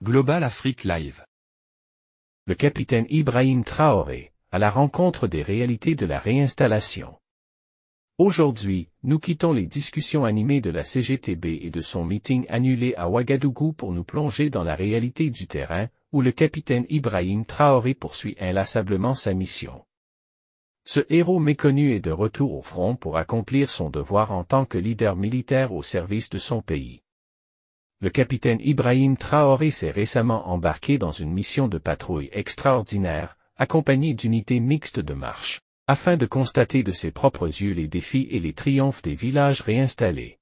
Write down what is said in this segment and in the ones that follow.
Global Afrique Live. Le capitaine Ibrahim Traoré, à la rencontre des réalités de la réinstallation. Aujourd'hui, nous quittons les discussions animées de la CGTB et de son meeting annulé à Ouagadougou pour nous plonger dans la réalité du terrain, où le capitaine Ibrahim Traoré poursuit inlassablement sa mission. Ce héros méconnu est de retour au front pour accomplir son devoir en tant que leader militaire au service de son pays. Le capitaine Ibrahim Traoré s'est récemment embarqué dans une mission de patrouille extraordinaire, accompagnée d'unités mixtes de marche, afin de constater de ses propres yeux les défis et les triomphes des villages réinstallés.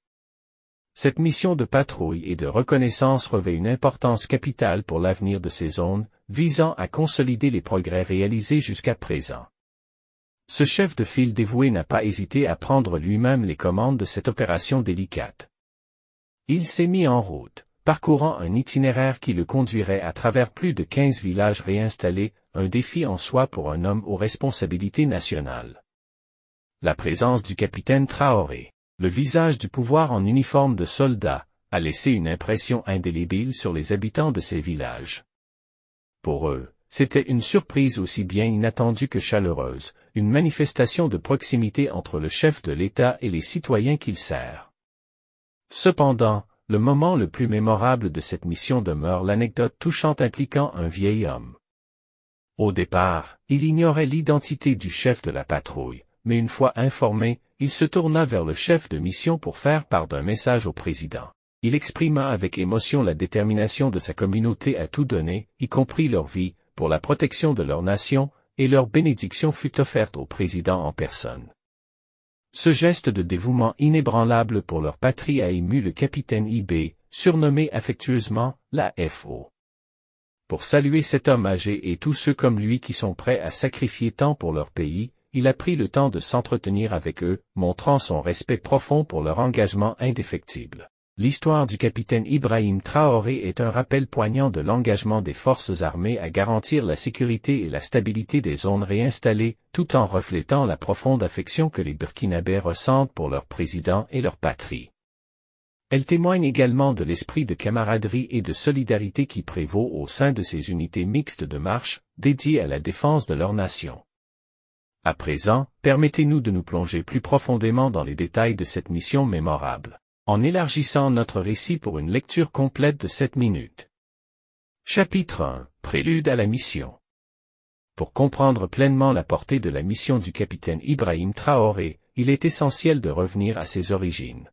Cette mission de patrouille et de reconnaissance revêt une importance capitale pour l'avenir de ces zones, visant à consolider les progrès réalisés jusqu'à présent. Ce chef de file dévoué n'a pas hésité à prendre lui-même les commandes de cette opération délicate. Il s'est mis en route, parcourant un itinéraire qui le conduirait à travers plus de 15 villages réinstallés, un défi en soi pour un homme aux responsabilités nationales. La présence du capitaine Traoré, le visage du pouvoir en uniforme de soldat, a laissé une impression indélébile sur les habitants de ces villages. Pour eux, c'était une surprise aussi bien inattendue que chaleureuse, une manifestation de proximité entre le chef de l'État et les citoyens qu'il sert. Cependant, le moment le plus mémorable de cette mission demeure l'anecdote touchante impliquant un vieil homme. Au départ, il ignorait l'identité du chef de la patrouille, mais une fois informé, il se tourna vers le chef de mission pour faire part d'un message au président. Il exprima avec émotion la détermination de sa communauté à tout donner, y compris leur vie, pour la protection de leur nation, et leur bénédiction fut offerte au président en personne. Ce geste de dévouement inébranlable pour leur patrie a ému le capitaine IB, surnommé affectueusement la FO. Pour saluer cet homme âgé et tous ceux comme lui qui sont prêts à sacrifier tant pour leur pays, il a pris le temps de s'entretenir avec eux, montrant son respect profond pour leur engagement indéfectible. L'histoire du capitaine Ibrahim Traoré est un rappel poignant de l'engagement des forces armées à garantir la sécurité et la stabilité des zones réinstallées, tout en reflétant la profonde affection que les Burkinabés ressentent pour leur président et leur patrie. Elle témoigne également de l'esprit de camaraderie et de solidarité qui prévaut au sein de ces unités mixtes de marche, dédiées à la défense de leur nation. À présent, permettez-nous de nous plonger plus profondément dans les détails de cette mission mémorable, en élargissant notre récit pour une lecture complète de 7 minutes. Chapitre 1. Prélude à la mission. Pour comprendre pleinement la portée de la mission du capitaine Ibrahim Traoré, il est essentiel de revenir à ses origines.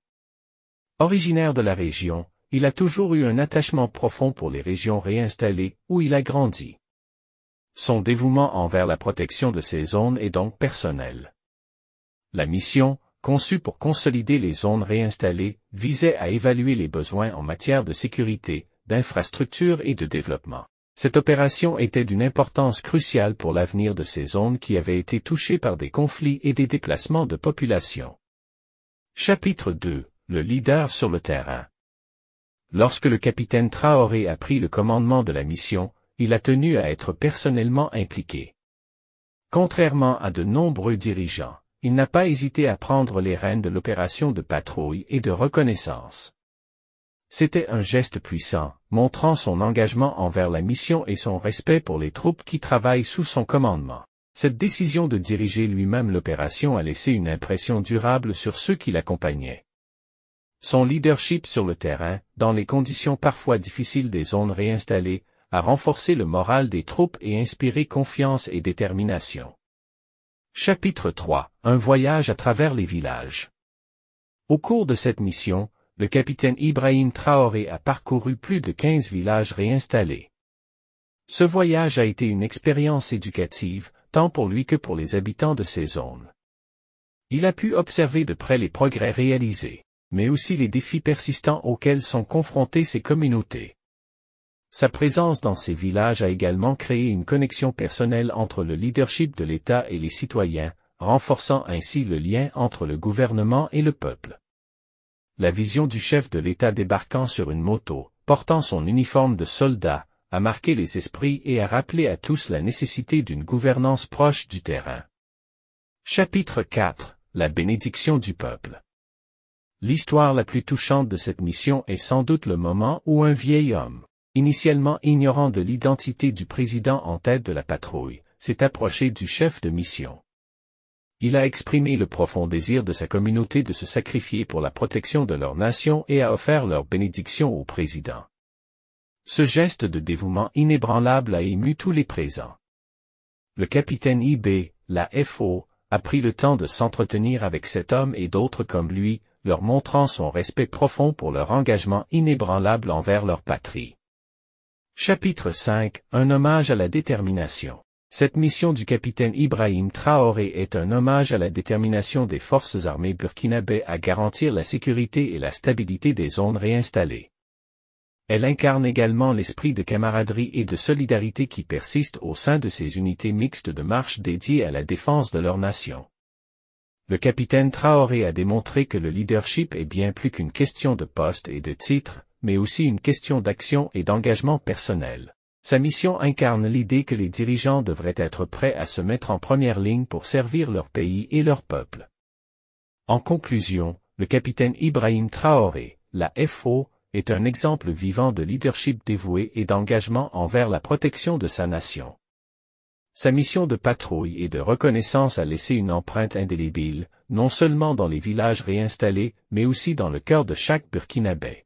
Originaire de la région, il a toujours eu un attachement profond pour les régions réinstallées, où il a grandi. Son dévouement envers la protection de ces zones est donc personnel. La mission, conçue pour consolider les zones réinstallées, visait à évaluer les besoins en matière de sécurité, d'infrastructure et de développement. Cette opération était d'une importance cruciale pour l'avenir de ces zones qui avaient été touchées par des conflits et des déplacements de population. Chapitre 2. Le leader sur le terrain. Lorsque le capitaine Traoré a pris le commandement de la mission, il a tenu à être personnellement impliqué. Contrairement à de nombreux dirigeants, il n'a pas hésité à prendre les rênes de l'opération de patrouille et de reconnaissance. C'était un geste puissant, montrant son engagement envers la mission et son respect pour les troupes qui travaillent sous son commandement. Cette décision de diriger lui-même l'opération a laissé une impression durable sur ceux qui l'accompagnaient. Son leadership sur le terrain, dans les conditions parfois difficiles des zones réinstallées, a renforcé le moral des troupes et inspiré confiance et détermination. Chapitre 3. Un voyage à travers les villages. Au cours de cette mission, le capitaine Ibrahim Traoré a parcouru plus de 15 villages réinstallés. Ce voyage a été une expérience éducative, tant pour lui que pour les habitants de ces zones. Il a pu observer de près les progrès réalisés, mais aussi les défis persistants auxquels sont confrontées ces communautés. Sa présence dans ces villages a également créé une connexion personnelle entre le leadership de l'État et les citoyens, renforçant ainsi le lien entre le gouvernement et le peuple. La vision du chef de l'État débarquant sur une moto, portant son uniforme de soldat, a marqué les esprits et a rappelé à tous la nécessité d'une gouvernance proche du terrain. Chapitre 4. La bénédiction du peuple. L'histoire la plus touchante de cette mission est sans doute le moment où un vieil homme, initialement ignorant de l'identité du président en tête de la patrouille, s'est approché du chef de mission. Il a exprimé le profond désir de sa communauté de se sacrifier pour la protection de leur nation et a offert leur bénédiction au président. Ce geste de dévouement inébranlable a ému tous les présents. Le capitaine IB, la FO, a pris le temps de s'entretenir avec cet homme et d'autres comme lui, leur montrant son respect profond pour leur engagement inébranlable envers leur patrie. Chapitre 5 – Un hommage à la détermination. Cette mission du capitaine Ibrahim Traoré est un hommage à la détermination des forces armées burkinabè à garantir la sécurité et la stabilité des zones réinstallées. Elle incarne également l'esprit de camaraderie et de solidarité qui persiste au sein de ces unités mixtes de marche dédiées à la défense de leur nation. Le capitaine Traoré a démontré que le leadership est bien plus qu'une question de poste et de titre, mais aussi une question d'action et d'engagement personnel. Sa mission incarne l'idée que les dirigeants devraient être prêts à se mettre en première ligne pour servir leur pays et leur peuple. En conclusion, le capitaine Ibrahim Traoré, la FO, est un exemple vivant de leadership dévoué et d'engagement envers la protection de sa nation. Sa mission de patrouille et de reconnaissance a laissé une empreinte indélébile, non seulement dans les villages réinstallés, mais aussi dans le cœur de chaque Burkinabè.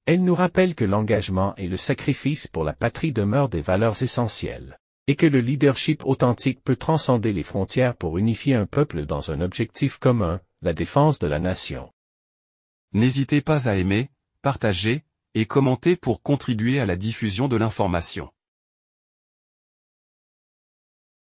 Elle nous rappelle que l'engagement et le sacrifice pour la patrie demeurent des valeurs essentielles, et que le leadership authentique peut transcender les frontières pour unifier un peuple dans un objectif commun, la défense de la nation. N'hésitez pas à aimer, partager et commenter pour contribuer à la diffusion de l'information.